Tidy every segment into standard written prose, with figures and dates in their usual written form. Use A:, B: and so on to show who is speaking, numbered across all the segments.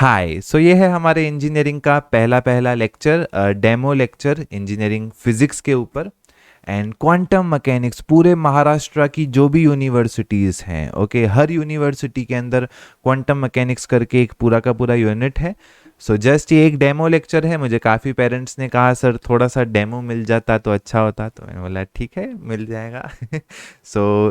A: हाय ये है हमारे इंजीनियरिंग का पहला पहला lecture, demo lecture engineering physics के ऊपर एंड क्वांटम मैकेनिक्स। पूरे महाराष्ट्र की जो भी यूनिवर्सिटीज़ हैं, ओके, हर यूनिवर्सिटी के अंदर क्वांटम मैकेनिक्स करके एक पूरा का पूरा यूनिट है। जस्ट ये एक डेमो लेक्चर है। मुझे काफ़ी पेरेंट्स ने कहा सर थोड़ा सा डेमो मिल जाता तो अच्छा होता, तो मैंने बोला ठीक है मिल जाएगा।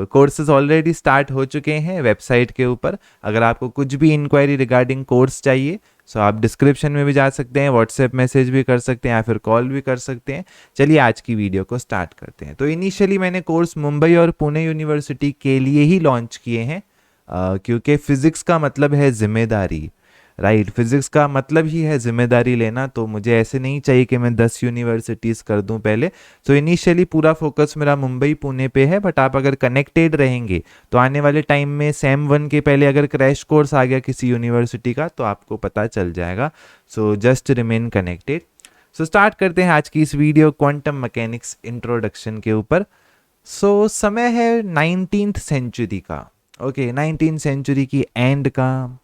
A: कोर्सेज ऑलरेडी स्टार्ट हो चुके हैं वेबसाइट के ऊपर। अगर आपको कुछ भी इंक्वायरी रिगार्डिंग कोर्स चाहिए आप डिस्क्रिप्शन में भी जा सकते हैं, व्हाट्सएप मैसेज भी कर सकते हैं या फिर कॉल भी कर सकते हैं। चलिए आज की वीडियो को स्टार्ट करते हैं। तो इनिशियली मैंने कोर्स मुंबई और पुणे यूनिवर्सिटी के लिए ही लॉन्च किए हैं, क्योंकि फिजिक्स का मतलब है जिम्मेदारी, राइट। फिजिक्स का मतलब ही है जिम्मेदारी लेना, तो मुझे ऐसे नहीं चाहिए कि मैं 10 यूनिवर्सिटीज़ कर दूं पहले। इनिशियली पूरा फोकस मेरा मुंबई पुणे पे है, बट आप अगर कनेक्टेड रहेंगे तो आने वाले टाइम में सेम 1 के पहले अगर क्रैश कोर्स आ गया किसी यूनिवर्सिटी का तो आपको पता चल जाएगा। Just remain connected. स्टार्ट करते हैं आज की इस वीडियो क्वांटम मैकेनिक्स इंट्रोडक्शन के ऊपर। समय है 19th सेंचुरी का, ओके, 19th सेंचुरी की एंड का।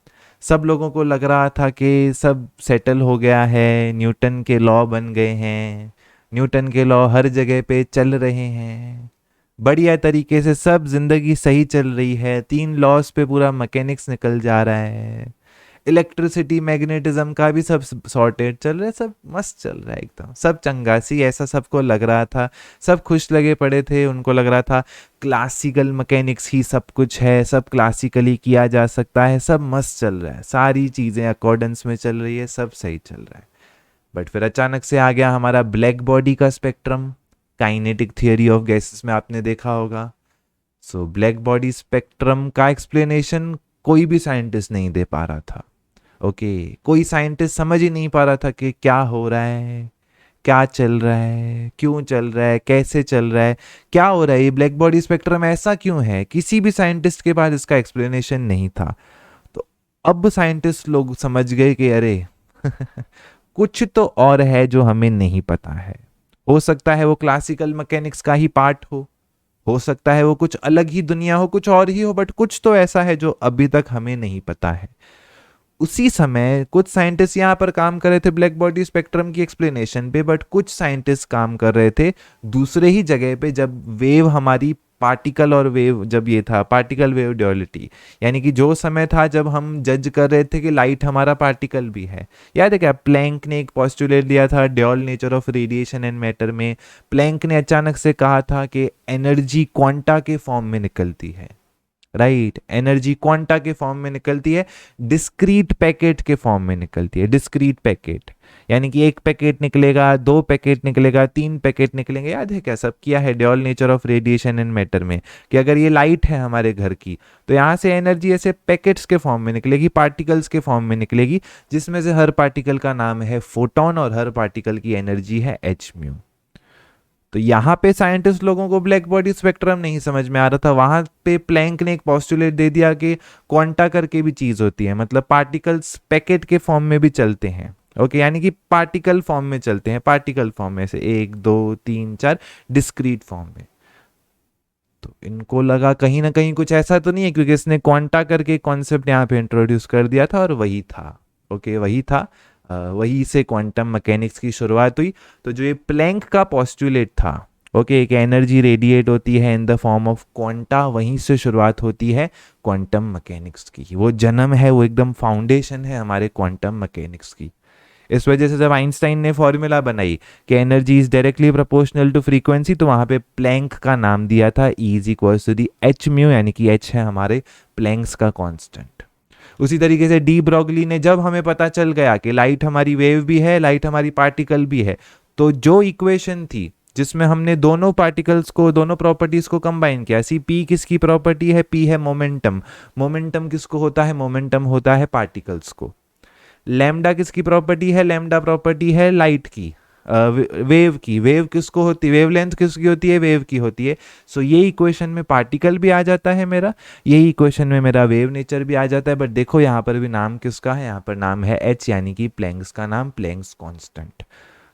A: सब लोगों को लग रहा था कि सब सेटल हो गया है, न्यूटन के लॉ बन गए हैं, न्यूटन के लॉ हर जगह पे चल रहे हैं, बढ़िया तरीके से सब जिंदगी सही चल रही है, 3 लॉस पे पूरा मैकेनिक्स निकल जा रहा है, इलेक्ट्रिसिटी मैग्नेटिज्म का भी सब सॉर्टेड चल रहा है, सब मस्त चल रहा है, एकदम सब चंगासी, ऐसा सबको लग रहा था। सब खुश लगे पड़े थे, उनको लग रहा था क्लासिकल मैकेनिक्स ही सब कुछ है, सब क्लासिकली किया जा सकता है, सब मस्त चल रहा है, सारी चीज़ें अकॉर्डेंस में चल रही है, सब सही चल रहा है। बट फिर अचानक से आ गया हमारा ब्लैक बॉडी का spectrum, kinetic theory of gases में आपने देखा होगा। ब्लैक बॉडी स्पेक्ट्रम का एक्सप्लेनेशन कोई भी साइंटिस्ट नहीं दे पा रहा था, ओके। कोई साइंटिस्ट समझ ही नहीं पा रहा था कि क्या हो रहा है, क्या चल रहा है, क्यों चल रहा है, कैसे चल रहा है, क्या हो रहा है, ये ब्लैक बॉडी स्पेक्ट्रम ऐसा क्यों है। किसी भी साइंटिस्ट के पास इसका एक्सप्लेनेशन नहीं था। तो अब साइंटिस्ट लोग समझ गए कि अरे कुछ तो और है जो हमें नहीं पता है। हो सकता है वो क्लासिकल मैकेनिक्स का ही पार्ट हो सकता है वो कुछ अलग ही दुनिया हो, कुछ और ही हो, बट कुछ तो ऐसा है जो अभी तक हमें नहीं पता है। उसी समय कुछ साइंटिस्ट यहाँ पर काम कर रहे थे ब्लैक बॉडी स्पेक्ट्रम की एक्सप्लेनेशन पे, बट कुछ साइंटिस्ट काम कर रहे थे दूसरे ही जगह पे, जब वेव हमारी पार्टिकल और वेव, जब ये था पार्टिकल वेव ड्यूअलिटी, यानी कि जो समय था जब हम जज कर रहे थे कि लाइट हमारा पार्टिकल भी है। याद है क्या, प्लैंक ने एक पॉस्टुलेट दिया था dual nature of radiation and matter में। प्लैंक ने अचानक से कहा था कि एनर्जी क्वांटा के फॉर्म में निकलती है, राइट। एनर्जी क्वांटा के फॉर्म में निकलती है, डिस्क्रीट पैकेट के फॉर्म में निकलती है। डिस्क्रीट पैकेट यानी कि एक पैकेट निकलेगा, 2 पैकेट निकलेगा, 3 पैकेट निकलेंगे। याद है क्या, सब किया है dual nature of radiation and matter में, कि अगर ये लाइट है हमारे घर की तो यहाँ से एनर्जी ऐसे पैकेट्स के फॉर्म में निकलेगी, पार्टिकल्स के फॉर्म में निकलेगी, जिसमें से हर पार्टिकल का नाम है फोटोन और हर पार्टिकल की एनर्जी है एच म्यू। तो यहाँ पे साइंटिस्ट लोगों को ब्लैक बॉडी स्पेक्ट्रम नहीं समझ में आ रहा था। वहां पे प्लैंक ने एक पोस्टुलेट दे दिया कि क्वांटा करके भी चीज होती है, मतलब पार्टिकल्स पैकेट के फॉर्म में भी चलते हैं, ओके, यानी कि पार्टिकल फॉर्म में चलते हैं, पार्टिकल फॉर्म में से 1 2 3 4 डिस्क्रीट फॉर्म में। तो इनको लगा कहीं ना कहीं कुछ ऐसा तो नहीं है, क्योंकि इसने क्वांटा करके कॉन्सेप्ट यहाँ पे इंट्रोड्यूस कर दिया था और वही था, ओके, वही था। वही से क्वांटम मैकेनिक्स की शुरुआत हुई। तो जो ये प्लैंक का पोस्टुलेट था, ओके, एक एनर्जी रेडिएट होती है in the form of quanta, वहीं से शुरुआत होती है क्वांटम मैकेनिक्स की। वो जन्म है, वो एकदम फाउंडेशन है हमारे क्वांटम मैकेनिक्स की। इस वजह से जब आइंस्टाइन ने फॉर्मूला बनाई कि energy is directly proportional to frequency, तो वहां पे प्लैंक का नाम दिया था E is equal to the H mu, यानी कि एच है हमारे प्लैंक्स का कांस्टेंट। उसी तरीके से डी ब्रॉगली ने, जब हमें पता चल गया कि लाइट हमारी वेव भी है, लाइट हमारी पार्टिकल भी है, तो जो इक्वेशन थी जिसमें हमने दोनों पार्टिकल्स को, दोनों प्रॉपर्टीज को कंबाइन किया, सी पी किसकी प्रॉपर्टी है, पी है मोमेंटम। मोमेंटम किसको होता है, मोमेंटम होता है पार्टिकल्स को। लैम्डा किसकी प्रॉपर्टी है, लैम्डा प्रॉपर्टी है लाइट की, वेव की। वेव किसको होती है, वेवलेंथ किसकी होती है, वेव की होती है। ये इक्वेशन में पार्टिकल भी आ जाता है मेरा, यही इक्वेशन में मेरा वेव नेचर भी आ जाता है। बट देखो यहाँ पर भी नाम किसका है, यहाँ पर नाम है एच, यानी कि प्लैंक्स का नाम, प्लैंक्स कांस्टेंट।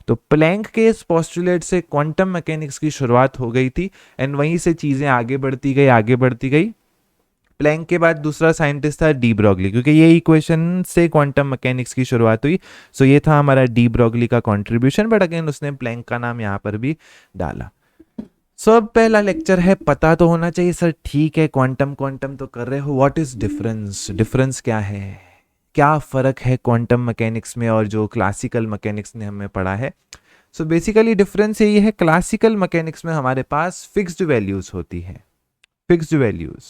A: तो प्लैंक के इस पोस्टुलेट से क्वांटम मैकेनिक्स की शुरुआत हो गई थी, एंड वहीं से चीजें आगे बढ़ती गई, आगे बढ़ती गई। प्लैंक के बाद दूसरा साइंटिस्ट था डी ब्रॉगली, क्योंकि ये इक्वेशन से क्वांटम मैकेनिक्स की शुरुआत हुई। सो ये था हमारा डी ब्रॉगली का कंट्रीब्यूशन, बट अगेन उसने प्लैंक का नाम यहाँ पर भी डाला। सो अब पहला लेक्चर है, पता तो होना चाहिए सर, ठीक है क्वांटम क्वांटम तो कर रहे हो, व्हाट इज डिफरेंस, डिफरेंस क्या है, क्या फ़र्क है क्वांटम मैकेनिक्स में और जो क्लासिकल मैकेनिक्स ने हमें पढ़ा है। सो बेसिकली डिफरेंस यही है, क्लासिकल मैकेनिक्स में हमारे पास फिक्स्ड वैल्यूज होती है, फिक्स्ड वैल्यूज।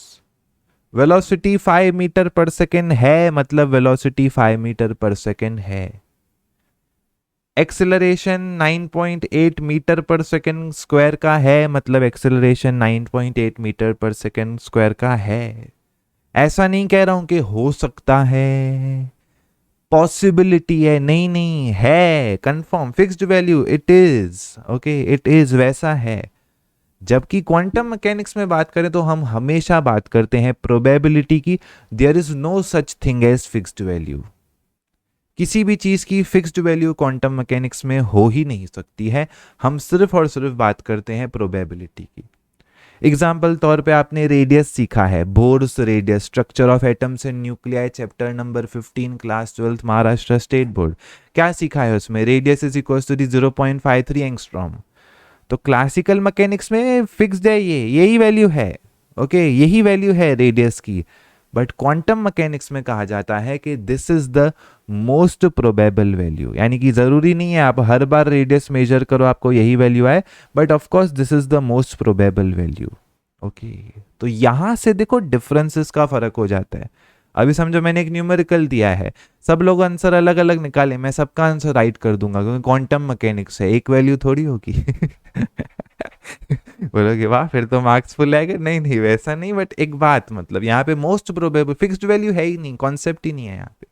A: वेलोसिटी 5 मीटर पर सेकेंड है, मतलब वेलोसिटी 5 मीटर पर सेकेंड है। एक्सेलरेशन 9.8 मीटर पर सेकेंड स्क्वायर का है, मतलब एक्सेलरेशन 9.8 मीटर पर सेकेंड स्क्वायर का है। ऐसा नहीं कह रहा हूं कि हो सकता है, पॉसिबिलिटी है, नहीं नहीं, है confirm fixed value, it is okay, it is वैसा है। जबकि क्वांटम मैकेनिक्स में बात करें तो हम हमेशा बात करते हैं प्रोबेबिलिटी की। There is no such thing as fixed value. किसी भी चीज की फिक्स्ड वैल्यू क्वांटम मैकेनिक्स में हो ही नहीं सकती है। हम सिर्फ और सिर्फ बात करते हैं प्रोबेबिलिटी की। एग्जाम्पल तौर पे आपने रेडियस सीखा है, Bohr's radius, structure of atoms and nuclei, chapter number 15, class 12 Maharashtra state board. क्या सीखा है उसमें, radius is equal to 0.53 angstrom. तो क्लासिकल मैकेनिक्स में फिक्स्ड है, ये यही वैल्यू है, ओके यही वैल्यू है रेडियस की। बट क्वांटम मैकेनिक्स में कहा जाता है कि this is the most probable value, यानी कि जरूरी नहीं है आप हर बार रेडियस मेजर करो आपको यही वैल्यू आए, but of course this is the most probable value. Okay, तो यहां से देखो डिफरेंसेस का फर्क हो जाता है। अभी समझो मैंने एक न्यूमेरिकल दिया है, सब लोग आंसर अलग अलग निकाले, मैं सबका आंसर राइट कर दूंगा क्योंकि क्वांटम मैकेनिक्स है, एक वैल्यू थोड़ी होगी। बोलोगे वाह फिर तो मार्क्स फुल आएगा, नहीं नहीं वैसा नहीं, बट एक बात, मतलब यहाँ पे मोस्ट प्रोबेबल फिक्स्ड वैल्यू है ही नहीं, कॉन्सेप्ट ही नहीं है यहाँ पे।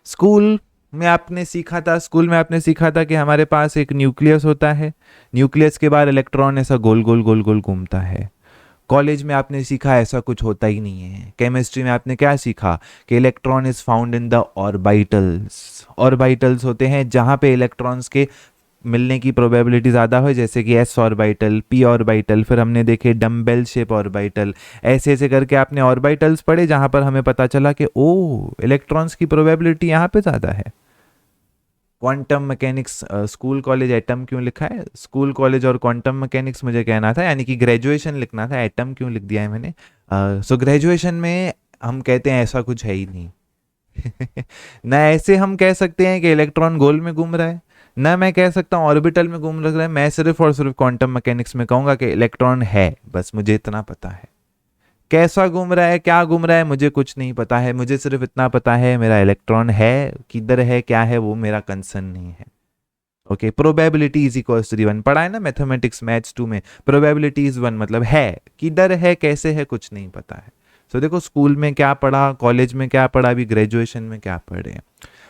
A: स्कूल में आपने सीखा था, स्कूल में आपने सीखा था कि हमारे पास एक न्यूक्लियस होता है, न्यूक्लियस के बाद इलेक्ट्रॉन ऐसा गोल गोल गोल गोल घूमता है। कॉलेज में आपने सीखा ऐसा कुछ होता ही नहीं है। केमिस्ट्री में आपने क्या सीखा कि electron is found in the orbitals, orbitals होते हैं जहां पे इलेक्ट्रॉन्स के मिलने की प्रोबेबिलिटी ज़्यादा हो, जैसे कि एस ऑर्बिटल, पी ऑर्बिटल, फिर हमने देखे डम्बेल शेप ऑर्बिटल, ऐसे ऐसे करके आपने ऑर्बिटल्स पढ़े जहां पर हमें पता चला कि ओ इलेक्ट्रॉन्स की प्रोबेबिलिटी यहाँ पे ज़्यादा है। Quantum mechanics, school college atom क्यों लिखा है, स्कूल कॉलेज और क्वांटम मैकेनिक्स मुझे कहना था, यानी कि ग्रेजुएशन लिखना था, एटम क्यों लिख दिया है मैंने। सो ग्रेजुएशन में हम कहते हैं ऐसा कुछ है ही नहीं। ना ऐसे हम कह सकते हैं कि इलेक्ट्रॉन गोल में घूम रहा है, ना मैं कह सकता हूँ ऑर्बिटल में घूम रहा है। मैं सिर्फ और सिर्फ क्वांटम मैकेनिक्स में कहूंगा कि इलेक्ट्रॉन है, बस मुझे इतना पता है। कैसा घूम रहा है, क्या घूम रहा है, मुझे कुछ नहीं पता है, मुझे सिर्फ इतना पता है मेरा इलेक्ट्रॉन है, किधर है, क्या है, वो मेरा कंसर्न नहीं है। Okay, probability is equal to 1, पढ़ा है ना मैथमेटिक्स मैथ्स 2 में, प्रोबेबिलिटी इज 1, मतलब है, किधर है, कैसे है, कुछ नहीं पता है। सो देखो स्कूल में क्या पढ़ा, कॉलेज में क्या पढ़ा, अभी ग्रेजुएशन में क्या पढ़ रहे हैं।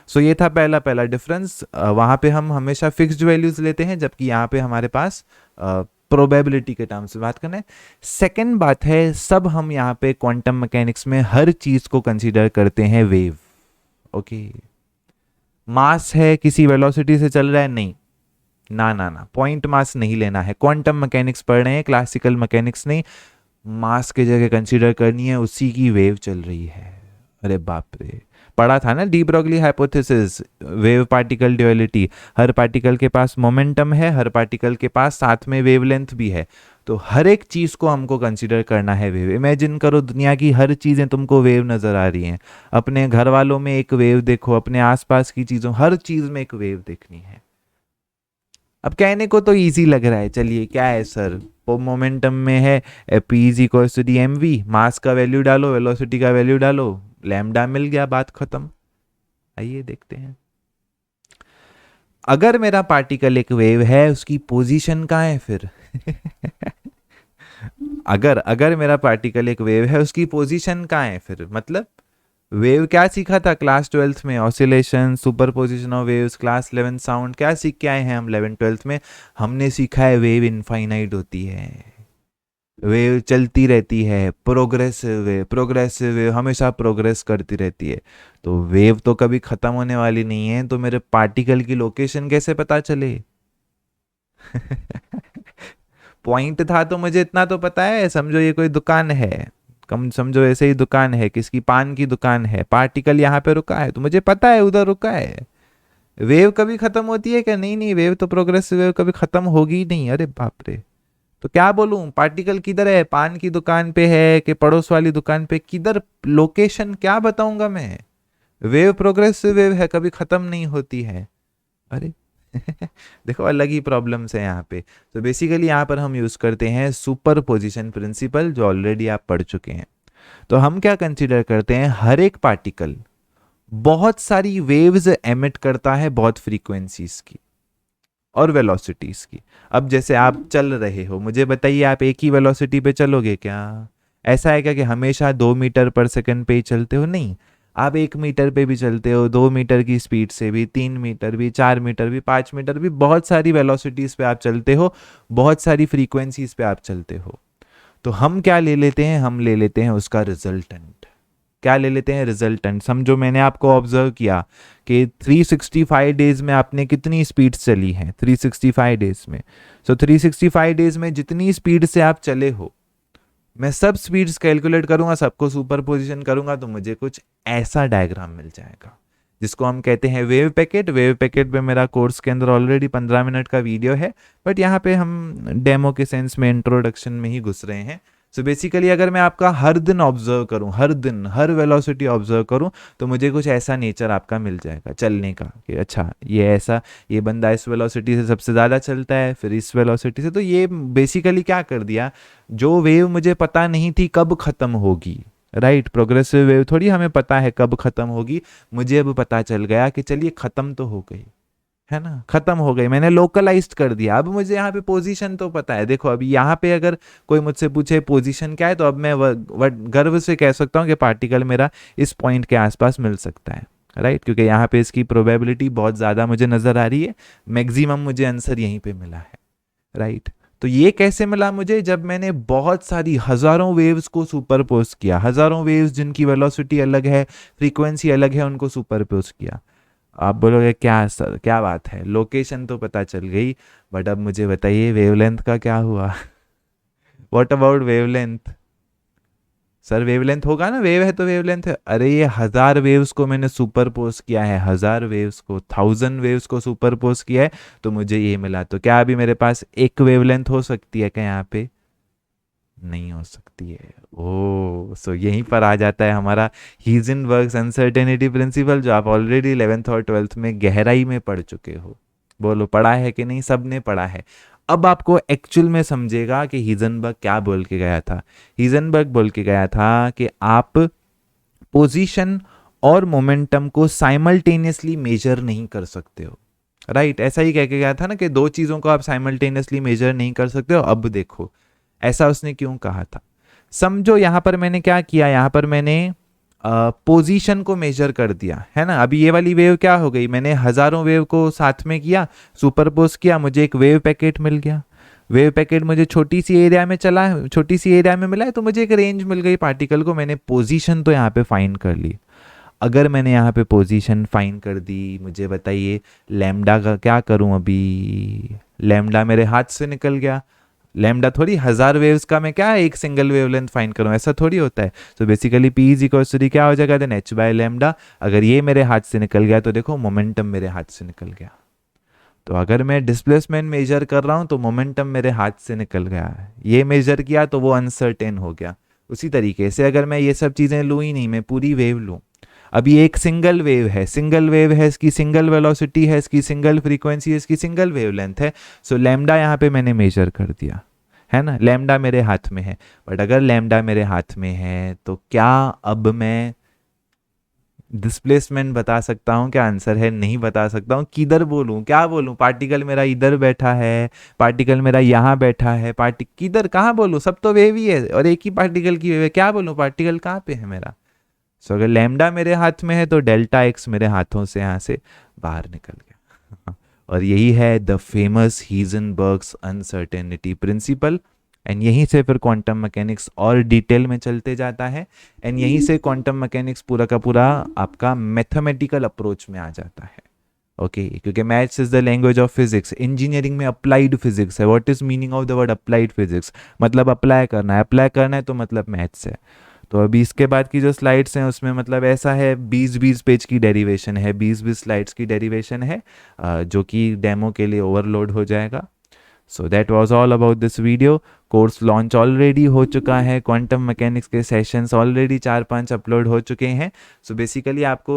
A: सो ये था पहला पहला डिफरेंस। वहाँ पे हम हमेशा फिक्स्ड वैल्यूज लेते हैं, जबकि यहाँ पे हमारे पास प्रोबेबिलिटी के टर्म्स में बात करना है। सेकेंड बात है, सब हम यहाँ पे क्वांटम मैकेनिक्स में हर चीज को कंसीडर करते हैं वेव। ओके, मास है किसी वेलोसिटी से चल रहा है, नहीं, ना ना ना, पॉइंट मास नहीं लेना है, क्वांटम मैकेनिक्स पढ़ रहे हैं, क्लासिकल मैकेनिक्स नहीं। मास की जगह कंसीडर करनी है उसी की वेव चल रही है। अरे बाप रे, पढ़ा था ना de Broglie hypothesis, wave particle duality, हर पार्टिकल के पास मोमेंटम है, हर पार्टिकल के पास साथ में वेवलेंथ भी है, तो हर एक चीज को हमको कंसीडर करना है वेव। इमेजिन करो दुनिया की हर चीजें तुमको वेव नजर आ रही हैं, अपने घर वालों में एक वेव देखो, अपने आसपास की चीजों, हर चीज में एक वेव देखनी है। अब कहने को तो इजी लग रहा है, चलिए क्या है सर, मोमेंटम में है P is equal to D M V, mass का वैल्यू डालो, वेलोसिटी का वैल्यू डालो, लैम्डा मिल गया, बात खत्म। आइए देखते हैं, अगर मेरा पार्टिकल एक वेव है उसकी पोजीशन कहाँ है फिर। अगर अगर मेरा पार्टिकल एक वेव है उसकी पोजीशन कहाँ है फिर, मतलब वेव क्या सीखा था क्लास 12th में, oscillation, superposition of waves, class 11 sound, क्या सीख के आए हैं हम 11 12th में, हमने सीखा है वेव इनफाइनाइट होती है, वेव चलती रहती है, प्रोग्रेसिव वेव हमेशा प्रोग्रेस करती रहती है, तो वेव तो कभी खत्म होने वाली नहीं है, तो मेरे पार्टिकल की लोकेशन कैसे पता चले। पॉइंट था तो मुझे इतना तो पता है, समझो ये कोई दुकान है, कम समझो ऐसे ही दुकान है, किसकी पान की दुकान है, पार्टिकल यहाँ पे रुका है तो मुझे पता है उधर रुका है। वेव कभी खत्म होती है क्या? नहीं नहीं, वेव तो प्रोग्रेसिव वेव कभी खत्म होगी ही नहीं। अरे बाप रे, तो क्या बोलूं, पार्टिकल किधर है, पान की दुकान पे है कि पड़ोस वाली दुकान पे, किधर, लोकेशन क्या बताऊंगा मैं? वेव प्रोग्रेसिव वेव है, कभी खत्म नहीं होती है। अरे देखो अलग ही प्रॉब्लम्स है यहाँ पे। तो बेसिकली यहाँ पर हम यूज करते हैं सुपर पोजिशन प्रिंसिपल, जो ऑलरेडी आप पढ़ चुके हैं। तो हम क्या कंसीडर करते हैं, हर एक पार्टिकल बहुत सारी वेव्स एमिट करता है, बहुत फ्रीक्वेंसीज की और वेलोसिटीज की। अब जैसे आप चल रहे हो, मुझे बताइए आप एक ही वेलोसिटी पे चलोगे क्या? ऐसा है क्या कि हमेशा 2 मीटर पर सेकंड पे ही चलते हो? नहीं, आप 1 मीटर पे भी चलते हो, 2 मीटर की स्पीड से भी, 3 मीटर भी, 4 मीटर भी, 5 मीटर भी, बहुत सारी वेलोसिटीज पे आप चलते हो, बहुत सारी फ्रीक्वेंसीज पे आप चलते हो। तो हम क्या ले लेते हैं, हम ले लेते हैं उसका रिजल्टेंट। क्या ले लेते हैं? रिजल्टेंट। समझो मैंने आपको ऑब्जर्व किया कि 365 डेज में आपने कितनी स्पीड चली है, 365 डेज में। सो 365 डेज में जितनी स्पीड से आप चले हो, मैं सब स्पीड्स कैलकुलेट करूंगा, सबको सुपर पोजिशन करूंगा, तो मुझे कुछ ऐसा डायग्राम मिल जाएगा जिसको हम कहते हैं वेव पैकेट। वेव पैकेट पे मेरा कोर्स के अंदर ऑलरेडी 15 मिनट का वीडियो है, बट यहाँ पे हम डेमो के सेंस में, इंट्रोडक्शन में ही घुस रहे हैं। सो बेसिकली अगर मैं आपका हर दिन ऑब्जर्व करूं, हर दिन हर वेलोसिटी ऑब्जर्व करूं, तो मुझे कुछ ऐसा नेचर आपका मिल जाएगा चलने का कि अच्छा ये ऐसा, ये बंदा इस वेलोसिटी से सबसे ज़्यादा चलता है, फिर इस वेलोसिटी से। तो ये बेसिकली क्या कर दिया, जो वेव मुझे पता नहीं थी कब ख़त्म होगी, राइट, प्रोग्रेसिव वेव थोड़ी हमें पता है कब ख़त्म होगी, मुझे अब पता चल गया कि चलिए ख़त्म तो हो गई, है ना, खत्म हो गई, मैंने लोकलाइज्ड कर दिया। अब मुझे यहाँ पे पोजीशन तो पता है। देखो अभी यहाँ पे अगर कोई मुझसे पूछे पोजीशन क्या है, तो अब मैं गर्व से कह सकता हूँ कि पार्टिकल मेरा इस पॉइंट के आसपास मिल सकता है, राइट, क्योंकि यहाँ पे इसकी प्रोबेबिलिटी बहुत ज़्यादा मुझे नज़र आ रही है, मैक्सिमम मुझे आंसर यहीं पे मिला है, राइट। तो ये कैसे मिला मुझे? जब मैंने बहुत सारी हज़ारों वेव्स को सुपरपोज किया, हज़ारों वेव्स जिनकी वेलोसिटी अलग है, फ्रीक्वेंसी अलग है, उनको सुपरपोज किया। आप बोलोगे क्या सर, क्या बात है, लोकेशन तो पता चल गई, बट अब मुझे बताइए वेवलेंथ का क्या हुआ? What about wavelength? Sir wavelength होगा ना, वेव है तो वेवलेंथ है। अरे ये 1000 वेव्स को मैंने सुपरपोज किया है, 1000 वेव्स को, 1000 वेव्स को सुपरपोज किया है, तो मुझे ये मिला। तो क्या अभी मेरे पास एक वेवलेंथ हो सकती है क्या यहाँ पे? नहीं हो सकती है। ओ सो यहीं पर आ जाता है हमारा हीजनबर्ग्स अनसर्टेनिटी प्रिंसिपल, जो आप ऑलरेडी 11th और 12th में गहराई में पढ़ चुके हो। बोलो पढ़ा है कि नहीं? सबने पढ़ा है। अब आपको एक्चुअल में समझेगा कि हीजनबर्ग क्या बोल के गया था। हीजनबर्ग बोल के गया था कि आप पोजीशन और मोमेंटम को साइमल्टेनियसली मेजर नहीं कर सकते हो, राइट। ऐसा ही कह के गया था ना कि दो चीज़ों को आप साइमल्टेनियसली मेजर नहीं कर सकते हो। अब देखो ऐसा उसने क्यों कहा था। समझो यहाँ पर मैंने क्या किया, यहाँ पर मैंने पोजीशन को मेजर कर दिया, है ना। अभी ये वाली वेव क्या हो गई, मैंने हज़ारों वेव को साथ में किया, सुपरपोज किया, मुझे एक वेव पैकेट मिल गया। वेव पैकेट मुझे छोटी सी एरिया में चला है, छोटी सी एरिया में मिला है, तो मुझे एक रेंज मिल गई पार्टिकल को। मैंने पोजीशन तो यहाँ पे फाइंड कर ली। अगर मैंने यहाँ पे पोजीशन फाइंड कर दी, मुझे बताइए लैम्डा का क्या करूँ? अभी लैम्डा मेरे हाथ से निकल गया। लैम्डा थोड़ी 1000 वेव्स का मैं क्या एक सिंगल वेवलेंथ फाइंड करूँ, ऐसा थोड़ी होता है। तो basically P is equal to क्या हो जाएगा, देन एच बाय लैम्डा। अगर ये मेरे हाथ से निकल गया तो देखो मोमेंटम मेरे हाथ से निकल गया। तो अगर मैं डिस्प्लेसमेंट मेजर कर रहा हूँ तो मोमेंटम मेरे हाथ से निकल गया है, ये मेजर किया तो वो अनसर्टेन हो गया। उसी तरीके से अगर मैं ये सब चीज़ें लूँ ही नहीं, मैं पूरी वेव लूँ, अभी एक सिंगल वेव है, सिंगल वेव है, इसकी सिंगल वेलोसिटी है, इसकी सिंगल फ्रीक्वेंसी है, इसकी सिंगल वेवलेंथ है। सो लैम्डा यहाँ पे मैंने मेजर कर दिया, है ना, लैम्डा मेरे हाथ में है। बट अगर लैम्डा मेरे हाथ में है तो क्या अब मैं डिस्प्लेसमेंट बता सकता हूँ? क्या आंसर है नहीं बता सकता हूँ। किधर बोलूँ, क्या बोलूँ? पार्टिकल मेरा इधर बैठा है, पार्टिकल मेरा यहाँ बैठा है, किधर, कहाँ बोलूँ? सब तो वेव ही है और एक ही पार्टिकल की वेव है, क्या बोलूँ? पार्टिकल कहाँ पे है मेरा? सो अगर लैम्डा मेरे हाथ में है तो डेल्टा एक्स मेरे हाथों से यहाँ से बाहर निकल गया। और यही है the famous Heisenberg's uncertainty principle. And यहीं से फिर क्वांटम मैकेनिक्स और डिटेल में चलते जाता है। एंड यहीं से क्वांटम मैकेनिक्स पूरा का पूरा आपका मैथमेटिकल अप्रोच में आ जाता है। ओके क्योंकि maths is the language of physics, engineering में अप्लाइड फिजिक्स है। What is meaning of the word applied physics? मतलब अप्लाई करना है, अप्लाई करना है तो मतलब मैथ्स है। तो अभी इसके बाद की जो स्लाइड्स हैं उसमें मतलब ऐसा है 20-20 पेज की डेरिवेशन है, 20-20 स्लाइड्स की डेरिवेशन है, जो कि डेमो के लिए ओवरलोड हो जाएगा। So that was all about this video. Course launch already हो चुका है, क्वांटम मैकेनिक्स के सेशंस ऑलरेडी 4-5 अपलोड हो चुके हैं। सो बेसिकली आपको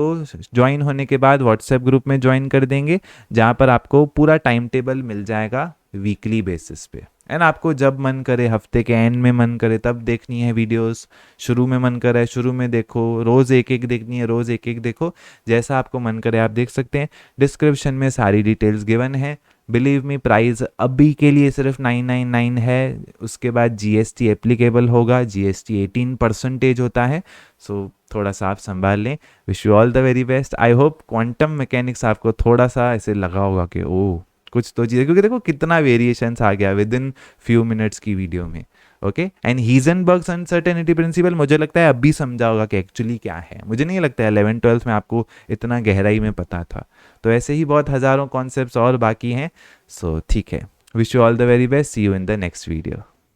A: ज्वाइन होने के बाद व्हाट्सएप ग्रुप में ज्वाइन कर देंगे, जहाँ पर आपको पूरा टाइम टेबल मिल जाएगा वीकली बेसिस पे। एंड आपको जब मन करे, हफ्ते के एंड में मन करे तब देखनी है वीडियोस, शुरू में मन करे शुरू में देखो, रोज़ एक एक देखनी है रोज़ एक एक देखो, जैसा आपको मन करे आप देख सकते हैं। डिस्क्रिप्शन में सारी डिटेल्स गिवन है। बिलीव मी, प्राइस अभी के लिए सिर्फ 999 है, उसके बाद जीएसटी एप्लीकेबल होगा, जीएसटी 18% होता है। सो थोड़ा सा आप संभाल लें। Wish you all the very best. I hope quantum mechanics आपको थोड़ा सा ऐसे लगा होगा कि ओह कुछ तो चीज़ें, क्योंकि देखो कितना वेरिएशंस आ गया विद इन फ्यू मिनट्स की वीडियो में। ओके, एंड हीजनबर्ग्स अनसर्टेनिटी प्रिंसिपल मुझे लगता है अभी समझा होगा कि एक्चुअली क्या है। मुझे नहीं लगता है 11th-12th में आपको इतना गहराई में पता था। तो ऐसे ही बहुत हज़ारों कॉन्सेप्ट्स और बाकी हैं। सो ठीक है, wish you all the very best, see you in the next video.